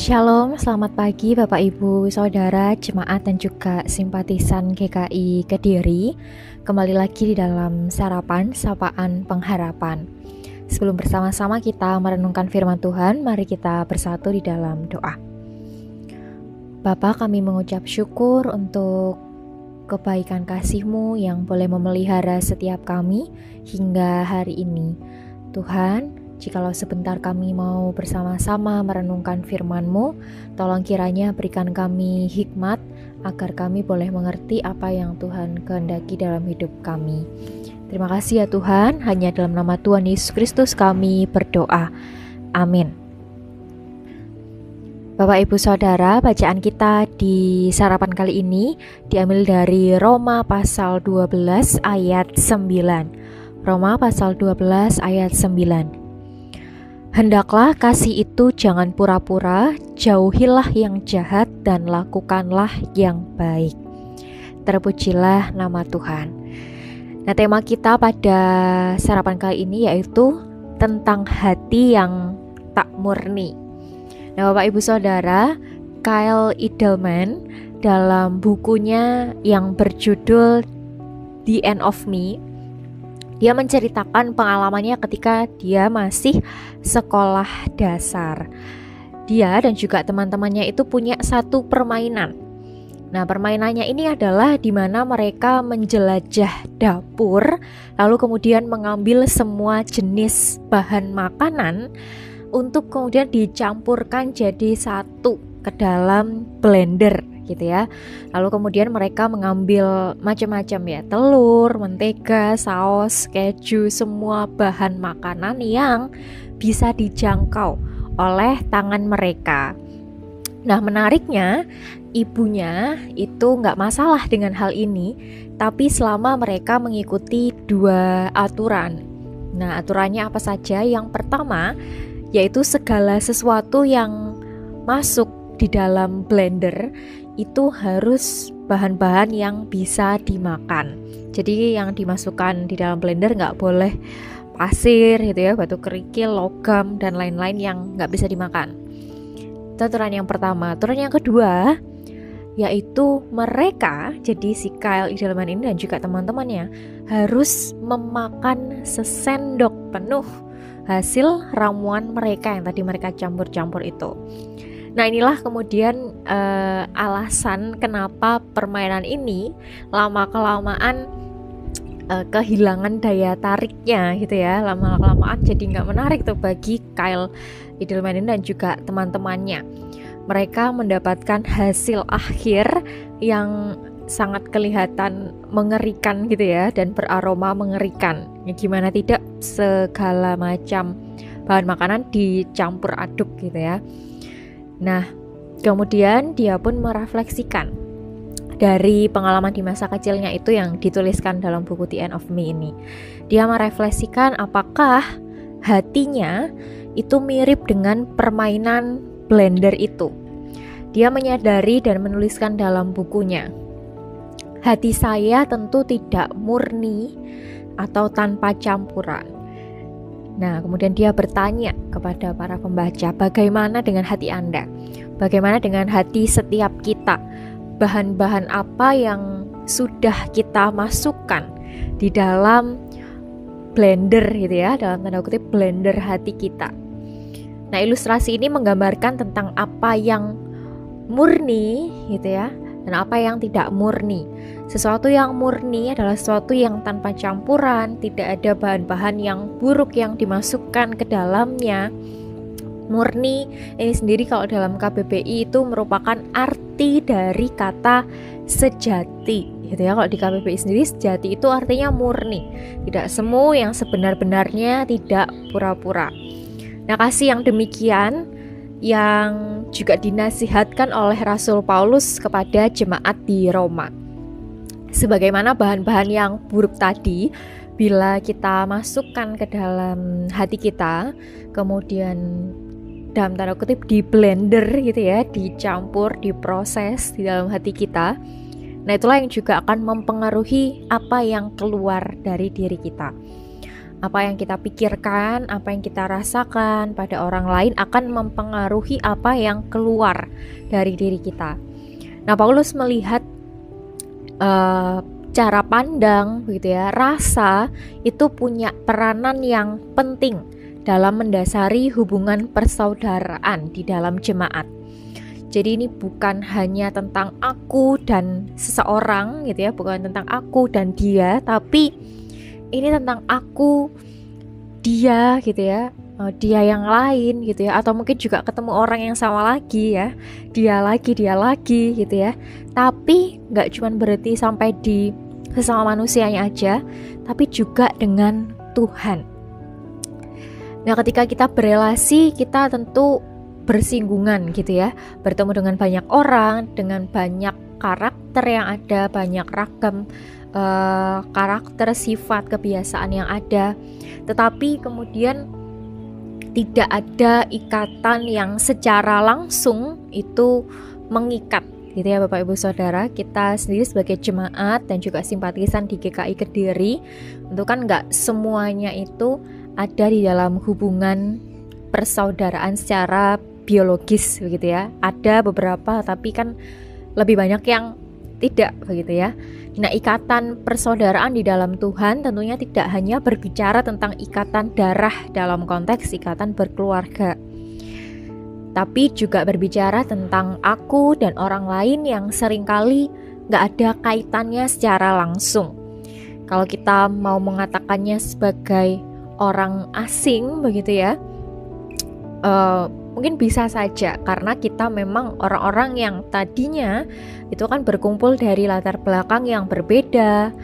Shalom, selamat pagi Bapak Ibu, Saudara, Jemaat dan juga simpatisan GKI Kediri. Kembali lagi di dalam Sarapan Sapaan Pengharapan. Sebelum bersama-sama kita merenungkan firman Tuhan, mari kita bersatu di dalam doa. Bapa, kami mengucap syukur untuk kebaikan kasih-Mu yang boleh memelihara setiap kami hingga hari ini. Tuhan, jikalau sebentar kami mau bersama-sama merenungkan firman-Mu, tolong kiranya berikan kami hikmat agar kami boleh mengerti apa yang Tuhan kehendaki dalam hidup kami. Terima kasih ya Tuhan, hanya dalam nama Tuhan Yesus Kristus kami berdoa. Amin. Bapak Ibu Saudara, bacaan kita di sarapan kali ini diambil dari Roma pasal 12 ayat 9. Roma pasal 12 ayat 9. Hendaklah kasih itu jangan pura-pura, jauhilah yang jahat dan lakukanlah yang baik. Terpujilah nama Tuhan. Nah, tema kita pada sarapan kali ini yaitu tentang hati yang tak murni. Nah, Bapak Ibu Saudara, Kyle Idleman dalam bukunya yang berjudul The End of Me, dia menceritakan pengalamannya ketika dia masih sekolah dasar. Dia dan juga teman-temannya itu punya satu permainan. Nah, permainannya ini adalah di mana mereka menjelajah dapur, lalu kemudian mengambil semua jenis bahan makanan untuk kemudian dicampurkan jadi satu ke dalam blender gitu ya. Lalu kemudian mereka mengambil macam-macam ya, telur, mentega, saus, keju, semua bahan makanan yang bisa dijangkau oleh tangan mereka. Nah, menariknya ibunya itu nggak masalah dengan hal ini, tapi selama mereka mengikuti dua aturan. Nah, aturannya apa saja? Yang pertama yaitu segala sesuatu yang masuk di dalam blender itu harus bahan-bahan yang bisa dimakan. Jadi yang dimasukkan di dalam blender nggak boleh pasir gitu ya, batu kerikil, logam dan lain-lain yang nggak bisa dimakan. Itu aturan yang pertama. Aturan yang kedua yaitu mereka, jadi si Kyle Idleman ini dan juga teman-temannya harus memakan sesendok penuh hasil ramuan mereka yang tadi mereka campur-campur itu. Nah, inilah kemudian alasan kenapa permainan ini lama-kelamaan kehilangan daya tariknya gitu ya. Lama-kelamaan jadi nggak menarik tuh bagi Kyle Idleman dan juga teman-temannya. Mereka mendapatkan hasil akhir yang sangat kelihatan mengerikan gitu ya, dan beraroma mengerikan. Ya, gimana tidak, segala macam bahan makanan dicampur aduk gitu ya. Nah, kemudian dia pun merefleksikan dari pengalaman di masa kecilnya itu yang dituliskan dalam buku The End of Me ini. Dia merefleksikan apakah hatinya itu mirip dengan permainan blender itu. Dia menyadari dan menuliskan dalam bukunya, hati saya tentu tidak murni atau tanpa campuran. Nah, kemudian dia bertanya kepada para pembaca, bagaimana dengan hati Anda? Bagaimana dengan hati setiap kita? Bahan-bahan apa yang sudah kita masukkan di dalam blender gitu ya, dalam tanda kutip blender hati kita. Nah, ilustrasi ini menggambarkan tentang apa yang murni gitu ya, dan apa yang tidak murni. Sesuatu yang murni adalah sesuatu yang tanpa campuran, tidak ada bahan-bahan yang buruk yang dimasukkan ke dalamnya. Murni ini sendiri kalau dalam KBBI itu merupakan arti dari kata sejati gitu ya. Kalau di KBBI sendiri sejati itu artinya murni, tidak semu, yang sebenar-benarnya, tidak pura-pura. Nah, kasih yang demikian yang juga dinasihatkan oleh Rasul Paulus kepada jemaat di Roma. Sebagaimana bahan-bahan yang buruk tadi, bila kita masukkan ke dalam hati kita, kemudian dalam tanda kutip di blender gitu ya, dicampur, diproses di dalam hati kita, nah itulah yang juga akan mempengaruhi apa yang keluar dari diri kita. Apa yang kita pikirkan, apa yang kita rasakan pada orang lain akan mempengaruhi apa yang keluar dari diri kita. Nah, Paulus melihat cara pandang gitu ya, rasa itu punya peranan yang penting dalam mendasari hubungan persaudaraan di dalam jemaat. Jadi ini bukan hanya tentang aku dan seseorang gitu ya, bukan tentang aku dan dia, tapi ini tentang aku, dia gitu ya, dia yang lain gitu ya, atau mungkin juga ketemu orang yang sama lagi ya, dia lagi gitu ya. Tapi nggak cuma berhenti sampai di sesama manusianya aja, tapi juga dengan Tuhan. Nah, ketika kita berelasi, kita tentu bersinggungan gitu ya, bertemu dengan banyak orang, dengan banyak karakter yang ada, banyak ragam karakter, sifat, kebiasaan yang ada. Tetapi kemudian tidak ada ikatan yang secara langsung itu mengikat gitu ya Bapak Ibu Saudara. Kita sendiri sebagai jemaat dan juga simpatisan di GKI Kediri, itu kan nggak semuanya itu ada di dalam hubungan persaudaraan secara biologis begitu ya. Ada beberapa, tapi kan lebih banyak yang tidak begitu ya. Nah, ikatan persaudaraan di dalam Tuhan tentunya tidak hanya berbicara tentang ikatan darah dalam konteks ikatan berkeluarga, tapi juga berbicara tentang aku dan orang lain yang seringkali gak ada kaitannya secara langsung. Kalau kita mau mengatakannya sebagai orang asing begitu ya, mungkin bisa saja, karena kita memang orang-orang yang tadinya itu kan berkumpul dari latar belakang yang berbeda,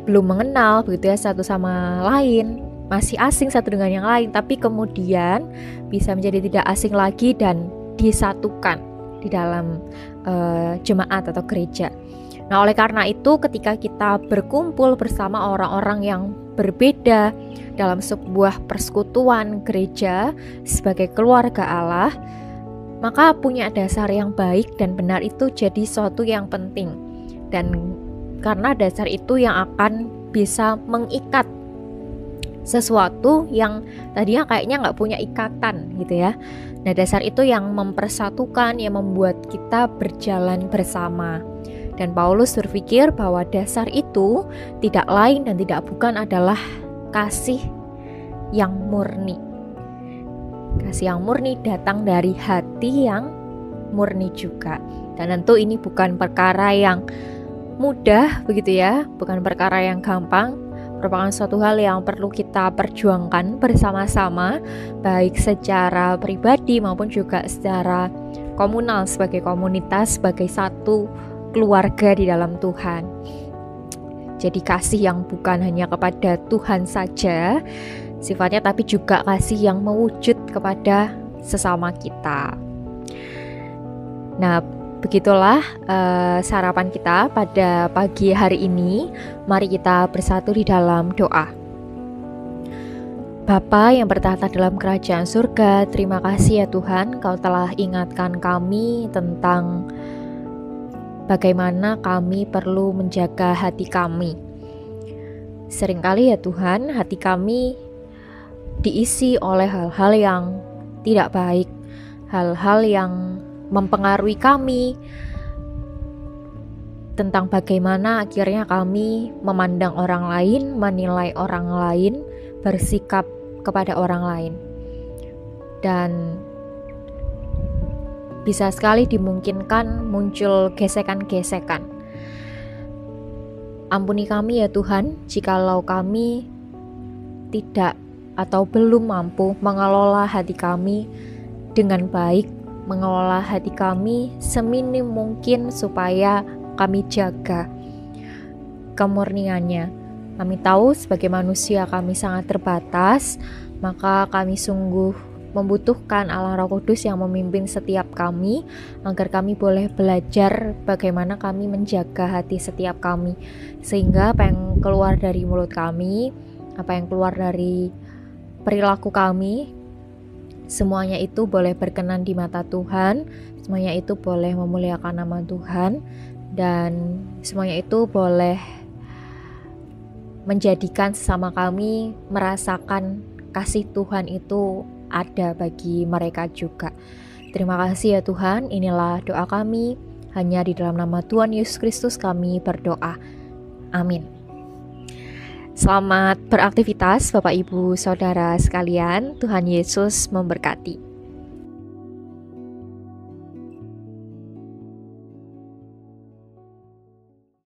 belum mengenal begitu ya satu sama lain, masih asing satu dengan yang lain, tapi kemudian bisa menjadi tidak asing lagi dan disatukan di dalam jemaat atau gereja. Nah, oleh karena itu ketika kita berkumpul bersama orang-orang yang berbeda dalam sebuah persekutuan gereja sebagai keluarga Allah, maka punya dasar yang baik dan benar itu jadi suatu yang penting. Dan karena dasar itu yang akan bisa mengikat sesuatu yang tadinya kayaknya nggak punya ikatan gitu ya. Nah, dasar itu yang mempersatukan, yang membuat kita berjalan bersama. Dan Paulus berpikir bahwa dasar itu tidak lain dan tidak bukan adalah kasih yang murni. Kasih yang murni datang dari hati yang murni juga. Dan tentu ini bukan perkara yang mudah begitu ya, bukan perkara yang gampang, merupakan suatu hal yang perlu kita perjuangkan bersama-sama, baik secara pribadi maupun juga secara komunal, sebagai komunitas, sebagai satu keluarga di dalam Tuhan. Jadi kasih yang bukan hanya kepada Tuhan saja sifatnya, tapi juga kasih yang mewujud kepada sesama kita. Nah, begitulah sarapan kita pada pagi hari ini. Mari kita bersatu di dalam doa. Bapa yang bertahta dalam kerajaan surga, terima kasih ya Tuhan, Kau telah ingatkan kami tentang bagaimana kami perlu menjaga hati kami. Seringkali ya Tuhan, hati kami diisi oleh hal-hal yang tidak baik, hal-hal yang mempengaruhi kami, tentang bagaimana akhirnya kami memandang orang lain, menilai orang lain, bersikap kepada orang lain. Dan bisa sekali dimungkinkan muncul gesekan-gesekan. Ampuni kami ya Tuhan, jikalau kami tidak atau belum mampu mengelola hati kami dengan baik, mengelola hati kami seminim mungkin supaya kami jaga kemurniannya. Kami tahu sebagai manusia kami sangat terbatas, maka kami sungguh membutuhkan Allah Roh Kudus yang memimpin setiap kami, agar kami boleh belajar bagaimana kami menjaga hati setiap kami, sehingga apa yang keluar dari mulut kami, apa yang keluar dari perilaku kami, semuanya itu boleh berkenan di mata Tuhan, semuanya itu boleh memuliakan nama Tuhan, dan semuanya itu boleh menjadikan sesama kami merasakan kasih Tuhan itu ada bagi mereka juga. Terima kasih ya Tuhan, inilah doa kami, hanya di dalam nama Tuhan Yesus Kristus kami berdoa. Amin. Selamat beraktivitas Bapak Ibu Saudara sekalian, Tuhan Yesus memberkati.